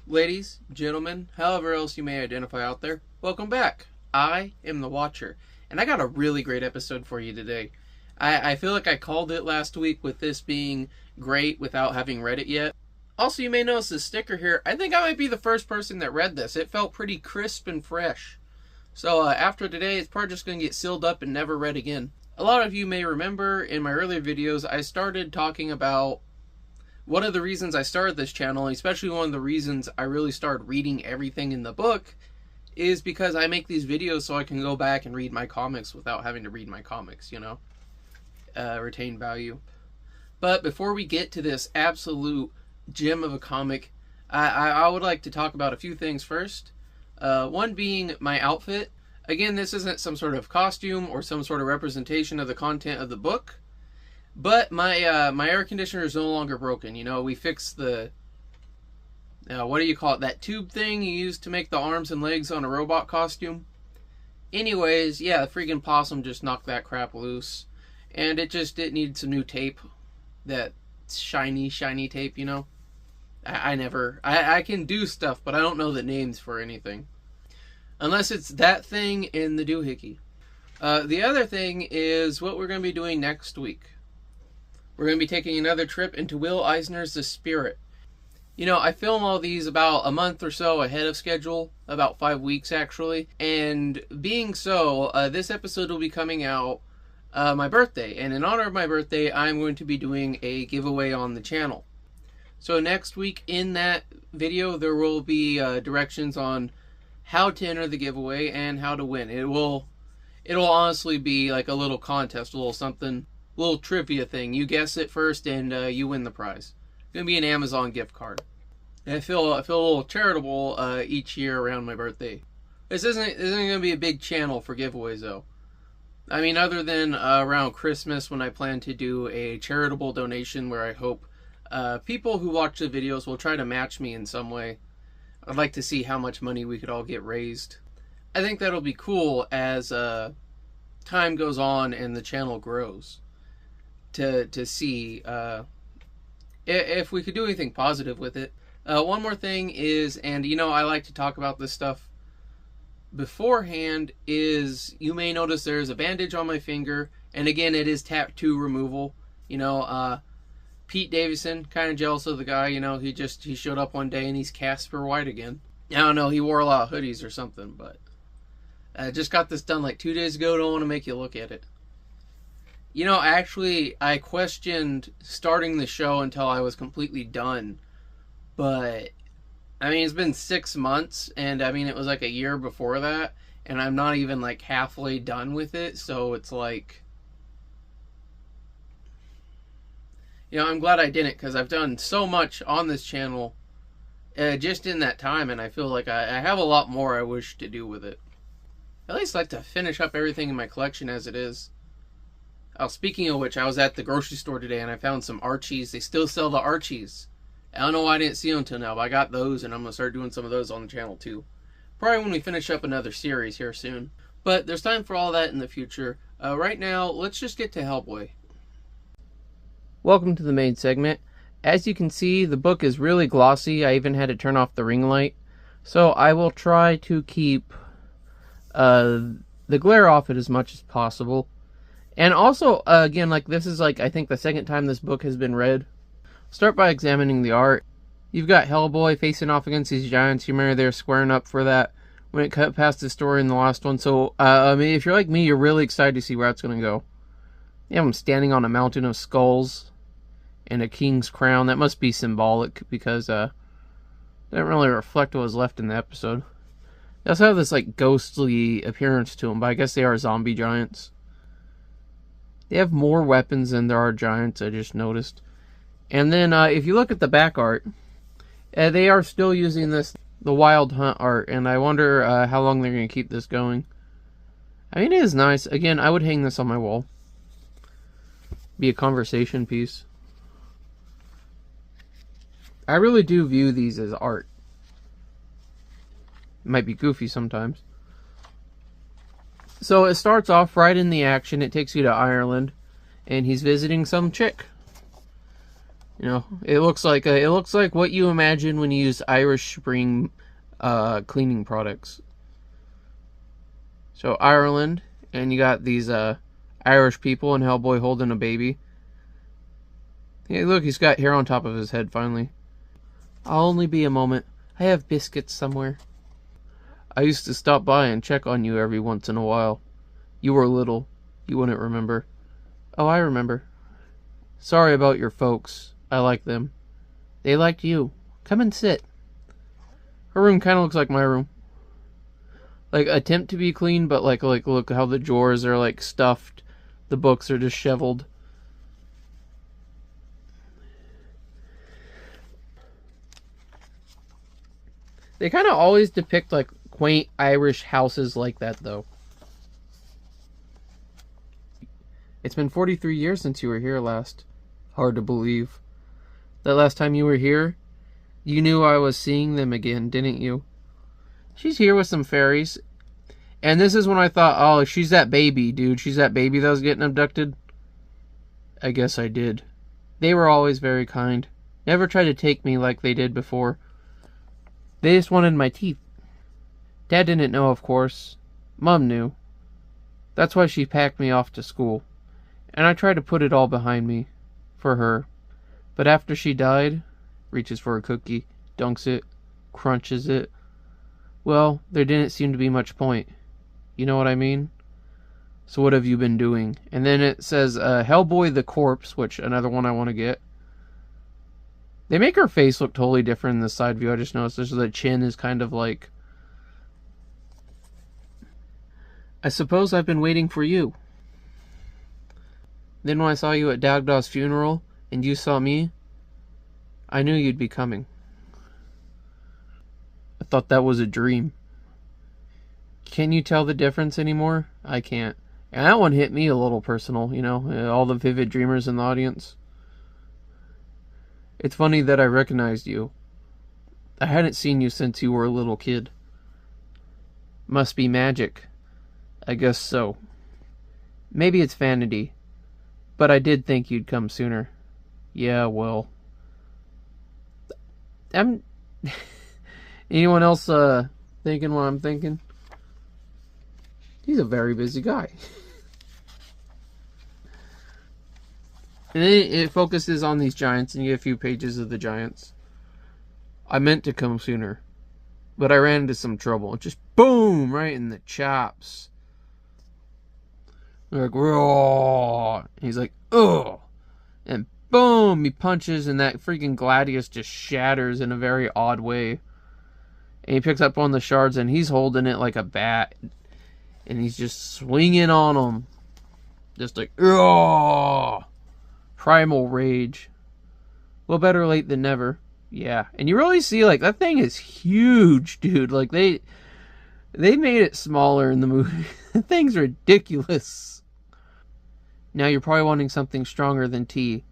Ladies, gentlemen, however else you may identify out there, welcome back. I am the Watcher, and I got a really great episode for you today. I feel like I called it last week with this being great without having read it yet. Also, you may notice this sticker here. I think I might be the first person that read this. It felt pretty crisp and fresh. So after today, it's probably just going to get sealed up and never read again. A lot of you may remember in my earlier videos, I started talking about one of the reasons I started this channel, especially one of the reasons I really started reading everything in the book, is because I make these videos so I can go back and read my comics without having to read my comics, you know? Retain value. But before we get to this absolute gem of a comic, I would like to talk about a few things first. One being my outfit. Again, this isn't some sort of costume or some sort of representation of the content of the book. But my air conditioner is no longer broken. You know, we fixed the, what do you call it? That tube thing you use to make the arms and legs on a robot costume. Anyways, yeah, the freaking possum just knocked that crap loose. And it needed some new tape. That shiny tape, you know? I can do stuff, but I don't know the names for anything. Unless it's that thing in the doohickey. The other thing is what we're going to be doing next week. We're going to be taking another trip into Will Eisner's The Spirit. You know, I film all these about a month or so ahead of schedule, about 5 weeks actually. And being so, this episode will be coming out my birthday. And in honor of my birthday, I'm going to be doing a giveaway on the channel. So next week in that video, there will be directions on how to enter the giveaway and how to win. It'll honestly be like a little contest, a little something. Little trivia thing. You guess it first and you win the prize. It's going to be an Amazon gift card. And I feel a little charitable each year around my birthday. This isn't going to be a big channel for giveaways though. I mean, other than around Christmas when I plan to do a charitable donation where I hope people who watch the videos will try to match me in some way. I'd like to see how much money we could all get raised. I think that'll be cool as time goes on and the channel grows. To see if we could do anything positive with it. One more thing is, and you know I like to talk about this stuff beforehand, is you may notice there's a bandage on my finger, and again it is tattoo removal. You know, Pete Davidson, kind of jealous of the guy, you know, he showed up one day and he's Casper White again. I don't know, he wore a lot of hoodies or something, but I just got this done like 2 days ago, don't want to make you look at it. You know, actually, I questioned starting the show until I was completely done. But, I mean, it's been 6 months, and I mean, it was like a year before that, and I'm not even like halfway done with it, so it's like, you know, I'm glad I didn't, because I've done so much on this channel just in that time, and I feel like I have a lot more I wish to do with it. I at least like to finish up everything in my collection as it is. Oh, speaking of which, I was at the grocery store today and I found some Archies. They still sell the Archies. I don't know why I didn't see them until now, but I got those and I'm going to start doing some of those on the channel too. Probably when we finish up another series here soon. But there's time for all that in the future. Right now, let's just get to Hellboy. Welcome to the main segment. As you can see, the book is really glossy. I even had to turn off the ring light. So I will try to keep the glare off it as much as possible. And also, again, like this is like, I think the second time this book has been read. Start by examining the art. You've got Hellboy facing off against these giants. You remember they're squaring up for that when it cut past the story in the last one. So, I mean, if you're like me, you're really excited to see where it's going to go. You have him standing on a mountain of skulls and a king's crown. That must be symbolic because it didn't really reflect what was left in the episode. They also have this like ghostly appearance to them, but I guess they are zombie giants. They have more weapons than there are giants, I just noticed. And then, if you look at the back art, they are still using the Wild Hunt art, and I wonder how long they're going to keep this going. I mean, it is nice. Again, I would hang this on my wall. Be a conversation piece. I really do view these as art. It might be goofy sometimes. So it starts off right in the action. It takes you to Ireland, and he's visiting some chick. You know, it looks like what you imagine when you use Irish Spring cleaning products. So Ireland, and you got these Irish people and Hellboy holding a baby. Hey, look, he's got hair on top of his head finally. I'll only be a moment. I have biscuits somewhere. I used to stop by and check on you every once in a while. You were little. You wouldn't remember. Oh, I remember. Sorry about your folks. I like them. They liked you. Come and sit. Her room kind of looks like my room. Like, attempt to be clean, but like look how the drawers are like stuffed. The books are disheveled. They kind of always depict like quaint Irish houses like that, though. It's been 43 years since you were here last. Hard to believe. That last time you were here, you knew I was seeing them again, didn't you? She's here with some fairies. And this is when I thought, oh, she's that baby, dude. She's that baby that was getting abducted. I guess I did. They were always very kind. Never tried to take me like they did before. They just wanted my teeth. Dad didn't know, of course. Mom knew. That's why she packed me off to school. And I tried to put it all behind me. For her. But after she died, reaches for a cookie, dunks it, crunches it. Well, there didn't seem to be much point. You know what I mean? So what have you been doing? And then it says, Hellboy the Corpse, which another one I want to get. They make her face look totally different in the side view. I just noticed the chin is kind of like... I suppose I've been waiting for you. Then when I saw you at Dagdaw's funeral, and you saw me, I knew you'd be coming. I thought that was a dream. Can you tell the difference anymore? I can't. And that one hit me a little personal, you know, all the vivid dreamers in the audience. It's funny that I recognized you. I hadn't seen you since you were a little kid. Must be magic. I guess so. Maybe it's vanity. But I did think you'd come sooner. Yeah, well. Anyone else thinking what I'm thinking? He's a very busy guy. And then it focuses on these giants, and you get a few pages of the giants. I meant to come sooner, but I ran into some trouble. Just boom, right in the chops. They're like, raw. And he's like, ugh. And boom, he punches, and that freaking gladius just shatters in a very odd way. And he picks up one of the shards, and he's holding it like a bat. And he's just swinging on them. Just like, ugh. Primal rage. Well, better late than never. Yeah. And you really see, like, that thing is huge, dude. Like, they made it smaller in the movie. The thing's ridiculous. Now you're probably wanting something stronger than tea.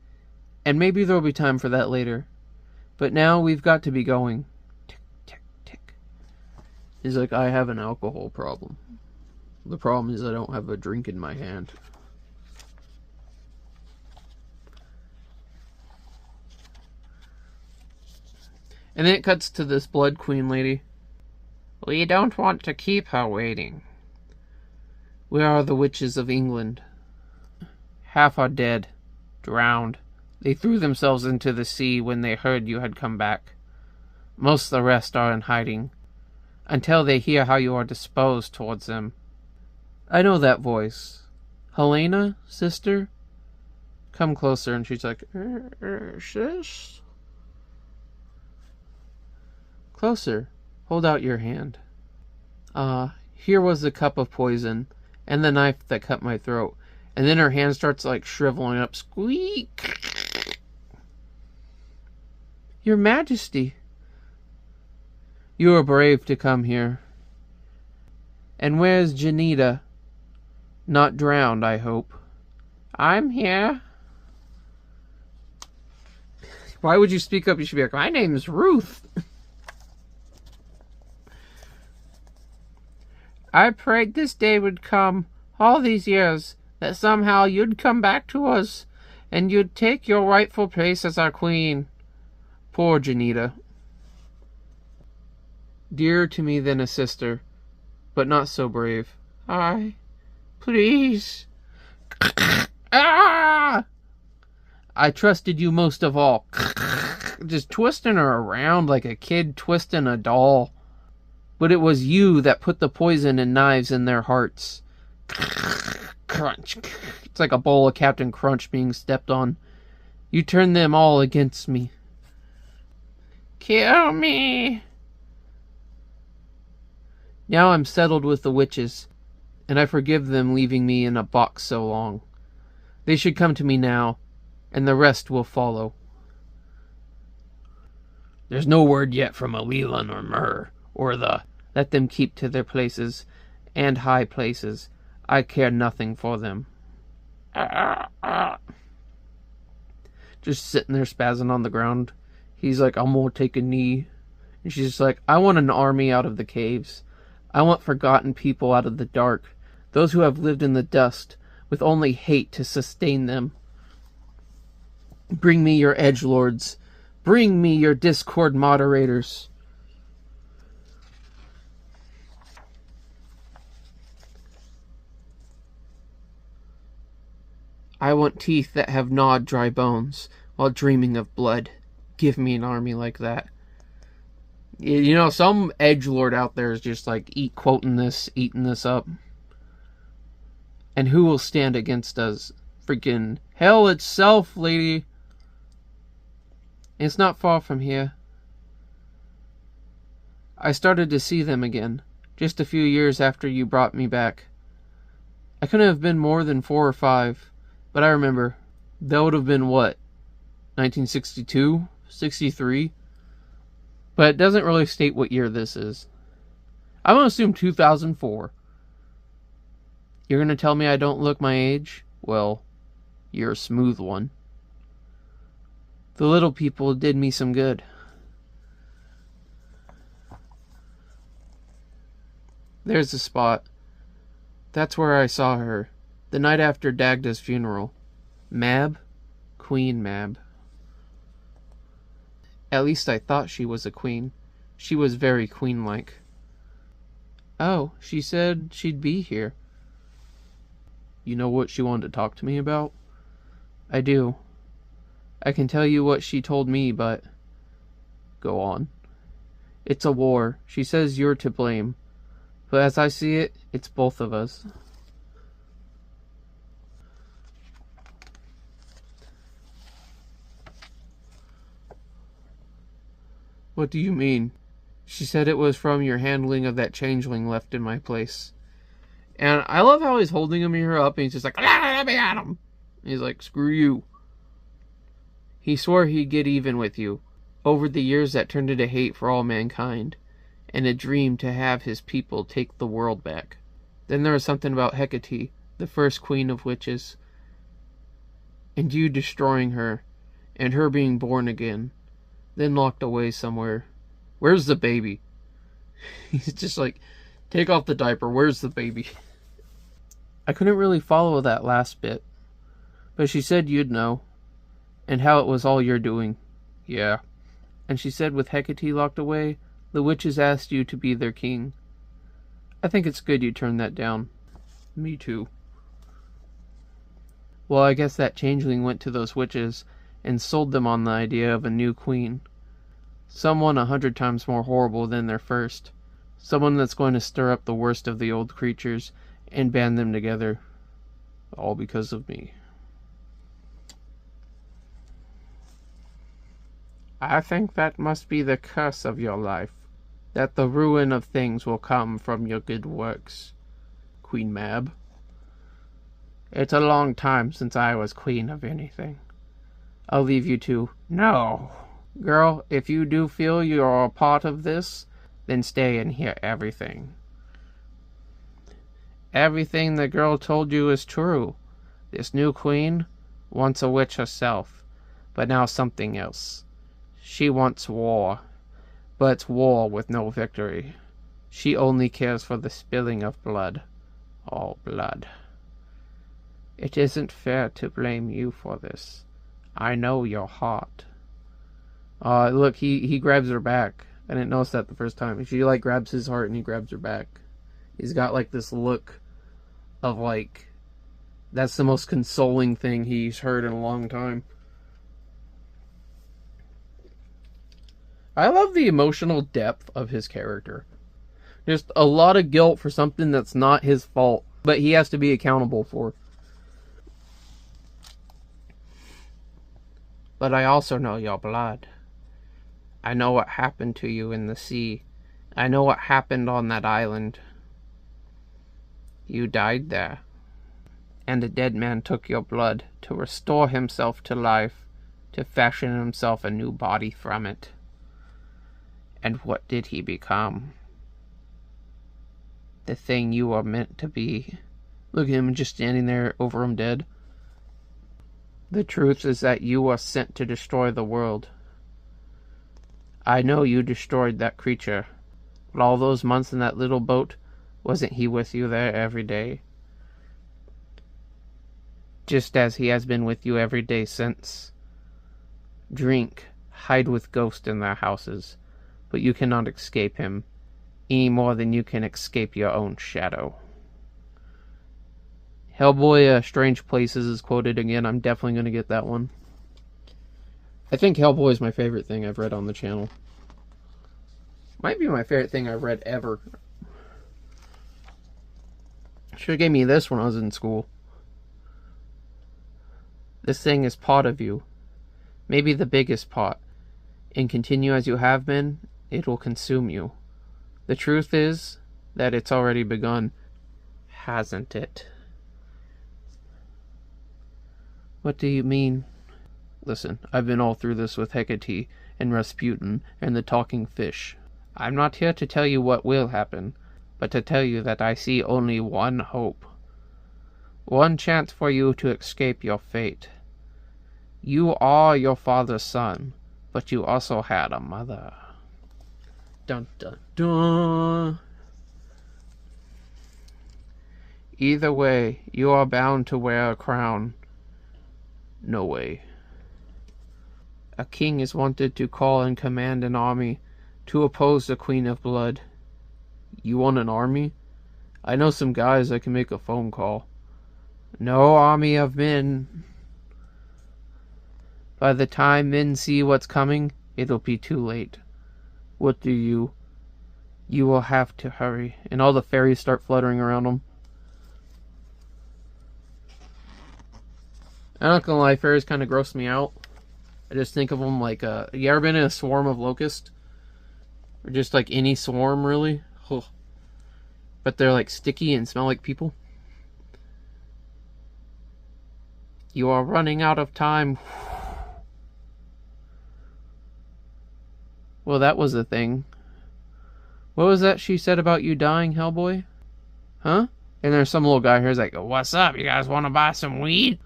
And maybe there'll be time for that later. But now we've got to be going. Tick, tick, tick. He's like, I have an alcohol problem. The problem is I don't have a drink in my hand. And then it cuts to this Blood Queen lady. We don't want to keep her waiting. We are the witches of England. Half are dead, drowned. They threw themselves into the sea when they heard you had come back. Most of the rest are in hiding, until they hear how you are disposed towards them. I know that voice. Helena, sister? Come closer, and she's like, sis? Closer. Hold out your hand. Here was the cup of poison, and the knife that cut my throat. And then her hand starts, like, shriveling up. Squeak! Your Majesty. You are brave to come here. And where's Janita? Not drowned, I hope. I'm here. Why would you speak up? You should be like, my name's Ruth. I prayed this day would come all these years, that somehow you'd come back to us and you'd take your rightful place as our queen. Poor Janita. Dearer to me than a sister, but not so brave. Please. Ah! I trusted you most of all. Just twisting her around like a kid twisting a doll. But it was you that put the poison and knives in their hearts. Crunch. It's like a bowl of Captain Crunch being stepped on. You turned them all against me. Kill me. Now I'm settled with the witches, and I forgive them leaving me in a box so long. They should come to me now, and the rest will follow. There's no word yet from a Leland or Myrrh, or the let them keep to their places, and high places. I care nothing for them. Just sitting there spazzing on the ground. He's like, I'm gonna take a knee. And she's just like, I want an army out of the caves. I want forgotten people out of the dark. Those who have lived in the dust, with only hate to sustain them. Bring me your edgelords. Bring me your discord moderators. I want teeth that have gnawed dry bones while dreaming of blood. Give me an army like that. You know, some edgelord out there is just like eating this up. And who will stand against us? Freaking hell itself, lady. It's not far from here. I started to see them again, just a few years after you brought me back. I couldn't have been more than 4 or 5, but I remember. That would have been what? 1962? 63? But it doesn't really state what year this is. I'm going to assume 2004. You're going to tell me I don't look my age? Well, you're a smooth one. The little people did me some good. There's the spot. That's where I saw her, the night after Dagda's funeral. Mab? Queen Mab. At least I thought she was a queen. She was very queen-like. Oh, she said she'd be here. You know what she wanted to talk to me about? I do. I can tell you what she told me, but... Go on. It's a war. She says you're to blame. But as I see it, it's both of us. What do you mean? She said it was from your handling of that changeling left in my place. And I love how he's holding her up, and he's just like, let me at him. He's like, screw you. He swore he'd get even with you. Over the years that turned into hate for all mankind, and a dream to have his people take the world back. Then there was something about Hecate, the first queen of witches, and you destroying her, and her being born again, then locked away somewhere. Where's the baby? He's just like, take off the diaper, where's the baby? I couldn't really follow that last bit, but she said you'd know, and how it was all your doing. Yeah. And she said with Hecate locked away, the witches asked you to be their king. I think it's good you turned that down. Me too. Well, I guess that changeling went to those witches and sold them on the idea of a new queen. Someone 100 times more horrible than their first. Someone that's going to stir up the worst of the old creatures and band them together. All because of me. I think that must be the curse of your life. That the ruin of things will come from your good works. Queen Mab. It's a long time since I was queen of anything. I'll leave you to... No! Girl, if you do feel you're a part of this, then stay and hear everything. Everything the girl told you is true. This new queen, once a witch herself, but now something else. She wants war, but it's war with no victory. She only cares for the spilling of blood. All blood. It isn't fair to blame you for this. I know your heart. Look, he grabs her back. I didn't notice that the first time. She, like, grabs his heart and he grabs her back. He's got, like, this look of, like, that's the most consoling thing he's heard in a long time. I love the emotional depth of his character. Just a lot of guilt for something that's not his fault, but he has to be accountable for. But I also know your blood. I know what happened to you in the sea. I know what happened on that island. You died there. And a dead man took your blood to restore himself to life, to fashion himself a new body from it. And what did he become? The thing you were meant to be. Look at him just standing there over him dead. The truth is that you were sent to destroy the world. I know you destroyed that creature, but all those months in that little boat, wasn't he with you there every day? Just as he has been with you every day since. Drink, hide with ghosts in their houses, but you cannot escape him, any more than you can escape your own shadow. Hellboy, Strange Places is quoted again. I'm definitely going to get that one. I think Hellboy is my favorite thing I've read on the channel. Might be my favorite thing I've read ever. Should have gave me this when I was in school. This thing is part of you. Maybe the biggest part. And continue as you have been, it will consume you. The truth is that it's already begun. Hasn't it? What do you mean? Listen, I've been all through this with Hecate and Rasputin and the talking fish. I'm not here to tell you what will happen, but to tell you that I see only one hope. One chance for you to escape your fate. You are your father's son, but you also had a mother. Dun dun dun. Either way, you are bound to wear a crown. No way. A king is wanted to call and command an army to oppose the Queen of Blood. You want an army? I know some guys that can make a phone call. No army of men. By the time men see what's coming, it'll be too late. What do you? You will have to hurry. And all the fairies start fluttering around them. I'm not gonna lie, fairies kind of gross me out. I just think of them like, you ever been in a swarm of locusts? Or just like any swarm, really? Ugh. But they're like sticky and smell like people. You are running out of time. Well, that was the thing. What was that she said about you dying, Hellboy? Huh? And there's some little guy here who's like, what's up? You guys want to buy some weed?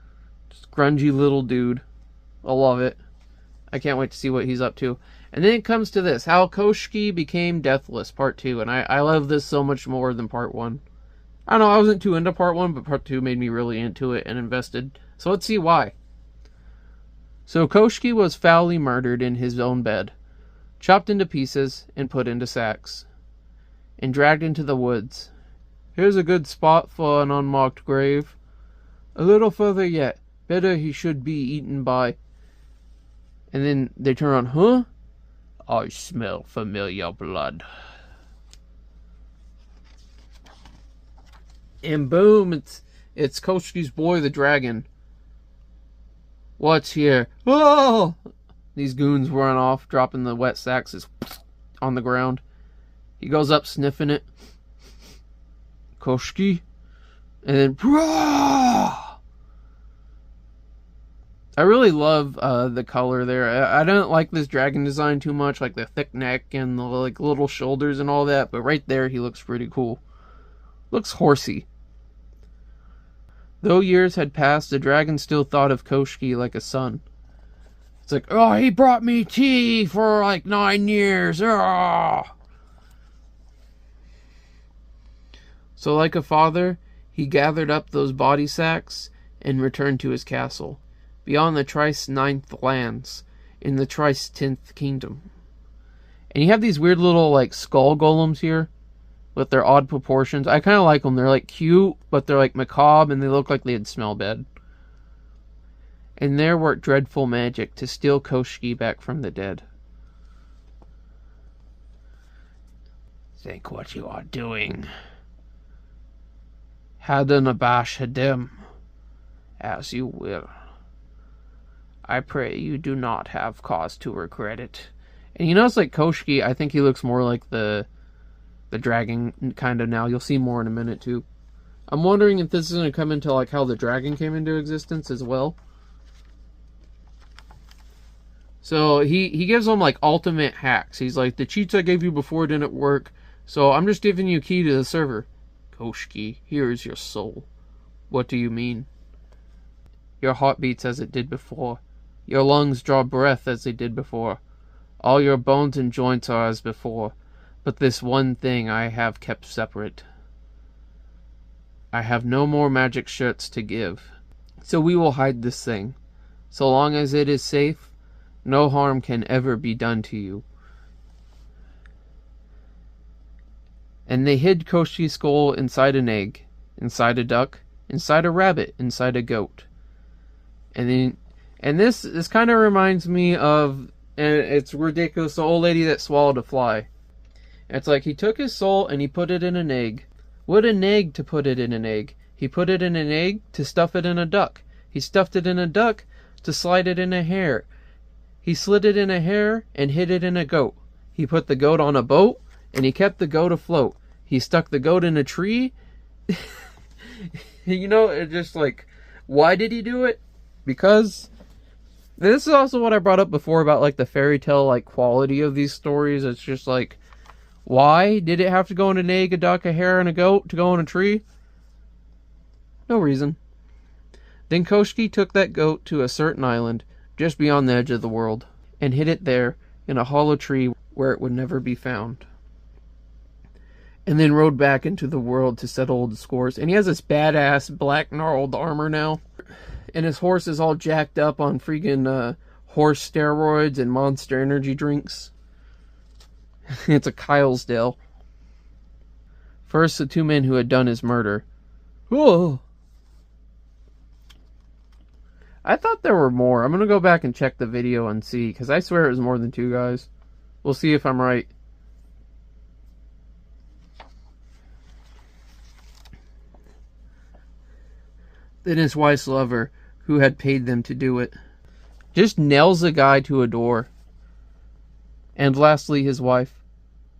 Just grungy little dude. I love it. I can't wait to see what he's up to. And then it comes to this. How Koshki became deathless, part 2. And I love this so much more than part 1. I don't know, I wasn't too into part 1, but part 2 made me really into it and invested. So let's see why. So Koshki was foully murdered in his own bed, chopped into pieces and put into sacks, and dragged into the woods. Here's a good spot for an unmarked grave. A little further yet. Better he should be eaten by... And then they turn around, huh? I smell familiar blood. And boom, it's Koshki's boy, the dragon. What's here? Oh! These goons run off, dropping the wet sacks on the ground. He goes up sniffing it. Koshki. And then... Brah! I really love the color there. I don't like this dragon design too much, like the thick neck and the like little shoulders and all that, but right there he looks pretty cool. Looks horsey. Though years had passed, the dragon still thought of Koshki like a son. It's like, oh, he brought me tea for like 9 years. Oh. So like a father, he gathered up those body sacks and returned to his castle, beyond the trice 9th lands, in the trice 10th kingdom. And you have these weird little, like, skull golems here, with their odd proportions. I kind of like them. They're, like, cute, but they're, like, macabre, and they look like they'd smell bad. And there worked dreadful magic to steal Koshki back from the dead. Think what you are doing. Hadanabash Hadim, as you will. I pray you do not have cause to regret it. And you notice, like, Koshki, I think he looks more like the dragon kind of now. You'll see more in a minute, too. I'm wondering if this is going to come into, like, how the dragon came into existence as well. So, he gives them, like, ultimate hacks. He's like, the cheats I gave you before didn't work, so I'm just giving you a key to the server. Koshki, here is your soul. What do you mean? Your heart beats as it did before. Your lungs draw breath as they did before. All your bones and joints are as before. But this one thing I have kept separate. I have no more magic shirts to give. So we will hide this thing. So long as it is safe, no harm can ever be done to you. And they hid Koshki's skull inside an egg, inside a duck, inside a rabbit, inside a goat. And this kind of reminds me of, and it's ridiculous, the old lady that swallowed a fly. It's like he took his soul and he put it in an egg. What an egg to put it in an egg. He put it in an egg to stuff it in a duck. He stuffed it in a duck to slide it in a hare. He slid it in a hare and hid it in a goat. He put the goat on a boat and he kept the goat afloat. He stuck the goat in a tree. You know, it's just like, why did he do it? Because this is also what I brought up before about, like, the fairy tale, like, quality of these stories. It's just like, why did it have to go in an egg, a duck, a hare, and a goat to go in a tree? No reason. Then Koshki took that goat to a certain island just beyond the edge of the world and hid it there in a hollow tree where it would never be found. And then rode back into the world to settle old scores. And he has this badass black gnarled armor now. And his horse is all jacked up on freaking horse steroids and Monster Energy drinks. It's a Kylesdale. First, the two men who had done his murder. Whoa! I thought there were more. I'm going to go back and check the video and see, because I swear it was more than two guys. We'll see if I'm right. Then his wife's lover, who had paid them to do it, just nails the guy to a door. And lastly, his wife.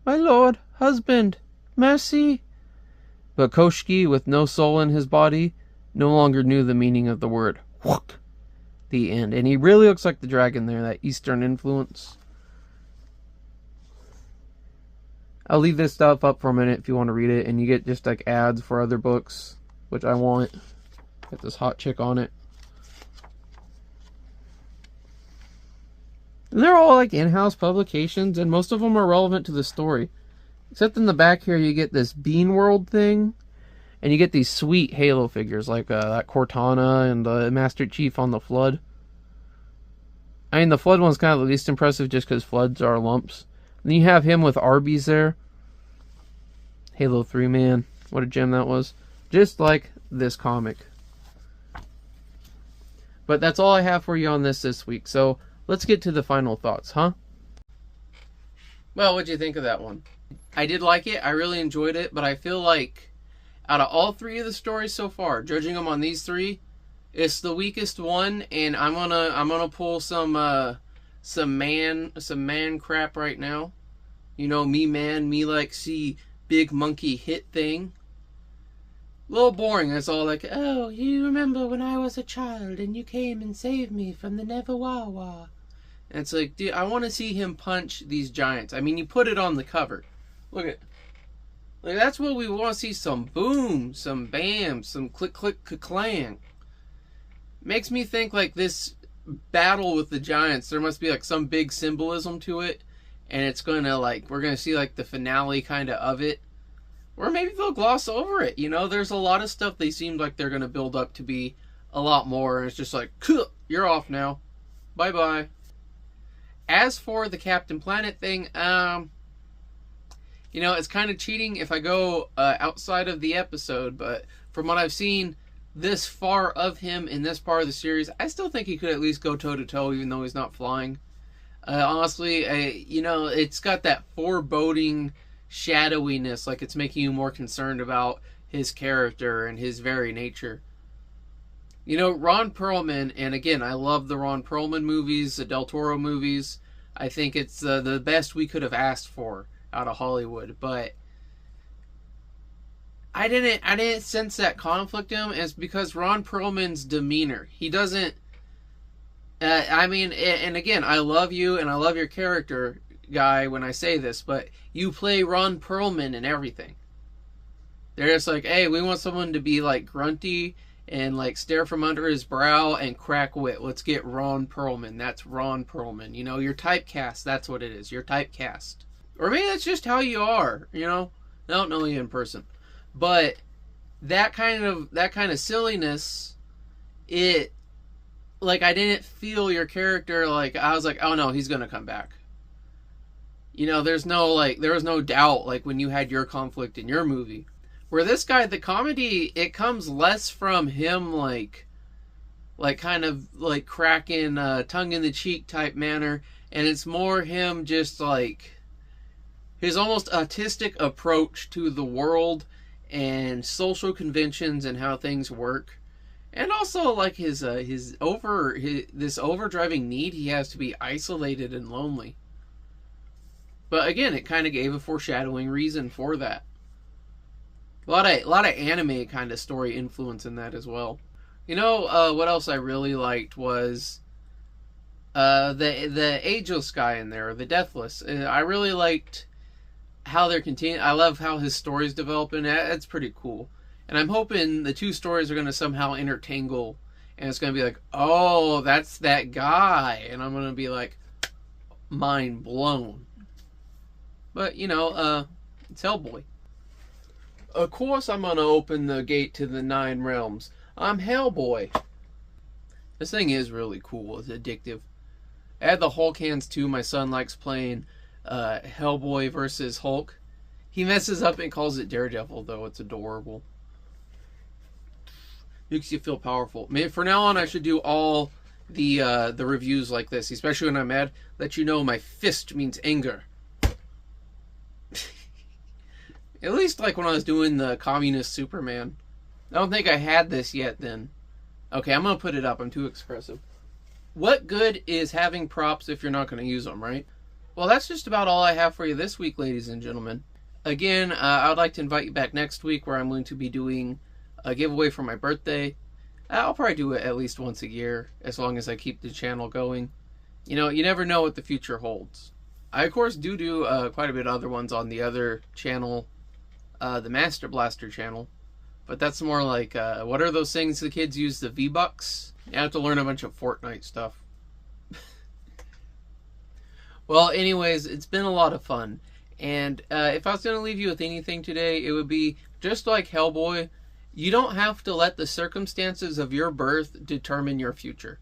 My lord, husband, mercy. But Koshki, with no soul in his body, no longer knew the meaning of the word. Whook. The end. And he really looks like the dragon there, that Eastern influence. I'll leave this stuff up for a minute if you want to read it, and you get just like ads for other books, which I want. Got this hot chick on it. And they're all like in-house publications, and most of them are relevant to the story. Except in the back here, you get this Bean World thing, and you get these sweet Halo figures, like that Cortana and the Master Chief on the Flood. I mean, the Flood one's kind of the least impressive just because Floods are lumps. And then you have him with Arby's there. Halo 3, man. What a gem that was. Just like this comic. But that's all I have for you on this week. So let's get to the final thoughts, huh? Well, what'd you think of that one? I did like it. I really enjoyed it. But I feel like out of all three of the stories so far, judging them on these three, it's the weakest one. And I'm gonna pull some man crap right now. You know, me like see big monkey hit thing. A little boring. It's all like, oh, you remember when I was a child and you came and saved me from the Neverwawa. And it's like, dude, I want to see him punch these giants. I mean, you put it on the cover. Look at, like, that's what we want to see. Some boom, some bam, some click, click, clang. Makes me think like this battle with the giants, there must be like some big symbolism to it. And it's going to like, we're going to see like the finale kind of it. Or maybe they'll gloss over it. You know, there's a lot of stuff they seem like they're going to build up to be a lot more, and it's just like, you're off now. Bye-bye. As for the Captain Planet thing, it's kind of cheating if I go outside of the episode, but from what I've seen this far of him in this part of the series, I still think he could at least go toe-to-toe, even though he's not flying. Honestly, it's got that foreboding shadowiness, like it's making you more concerned about his character and his very nature. Ron Perlman, and again, I love the Ron Perlman movies, the Del Toro movies. I think it's the best we could have asked for out of Hollywood, but I didn't sense that conflict in him. It's because Ron Perlman's demeanor. He doesn't. And again, I love you and I love your character, guy, when I say this, but you play Ron Perlman in everything. They're just like, hey, we want someone to be like grunty and like stare from under his brow and crack wit. Let's get Ron Perlman. That's Ron Perlman. You're typecast. That's what it is. You're typecast. Or maybe that's just how you are. I don't know you in person. But that kind of silliness, it, like, I didn't feel your character, like, I was like, oh no, he's gonna come back. There was no doubt, like, when you had your conflict in your movie. Where this guy, the comedy, it comes less from him, like kind of, like, cracking, tongue-in-the-cheek type manner, and it's more him just, like, his almost autistic approach to the world and social conventions and how things work. And also, like, this overdriving need he has to be isolated and lonely. But again, it kind of gave a foreshadowing reason for that. A lot of anime kind of story influence in that as well. What else I really liked was the ageless guy in there, the deathless. I really liked how they're continuing. I love how his story's developing. That's pretty cool. And I'm hoping the two stories are going to somehow intertangle, and it's going to be like, oh, that's that guy, and I'm going to be like, mind blown. But it's Hellboy. Of course I'm going to open the gate to the 9 realms. I'm Hellboy. This thing is really cool. It's addictive. I had the Hulk hands too. My son likes playing Hellboy versus Hulk. He messes up and calls it Daredevil, though. It's adorable. Makes you feel powerful. Maybe from now on I should do all the reviews like this, especially when I'm mad. Let you know my fist means anger. At least like when I was doing the Communist Superman. I don't think I had this yet then. Okay, I'm going to put it up. I'm too expressive. What good is having props if you're not going to use them, right? Well, that's just about all I have for you this week, ladies and gentlemen. Again, I would like to invite you back next week where I'm going to be doing a giveaway for my birthday. I'll probably do it at least once a year, as long as I keep the channel going. You never know what the future holds. I, of course, do quite a bit of other ones on the other channel, the Master Blaster channel. But that's more like, what are those things the kids use, the V-Bucks? You have to learn a bunch of Fortnite stuff. Well, anyways, it's been a lot of fun. And if I was going to leave you with anything today, it would be, just like Hellboy, you don't have to let the circumstances of your birth determine your future.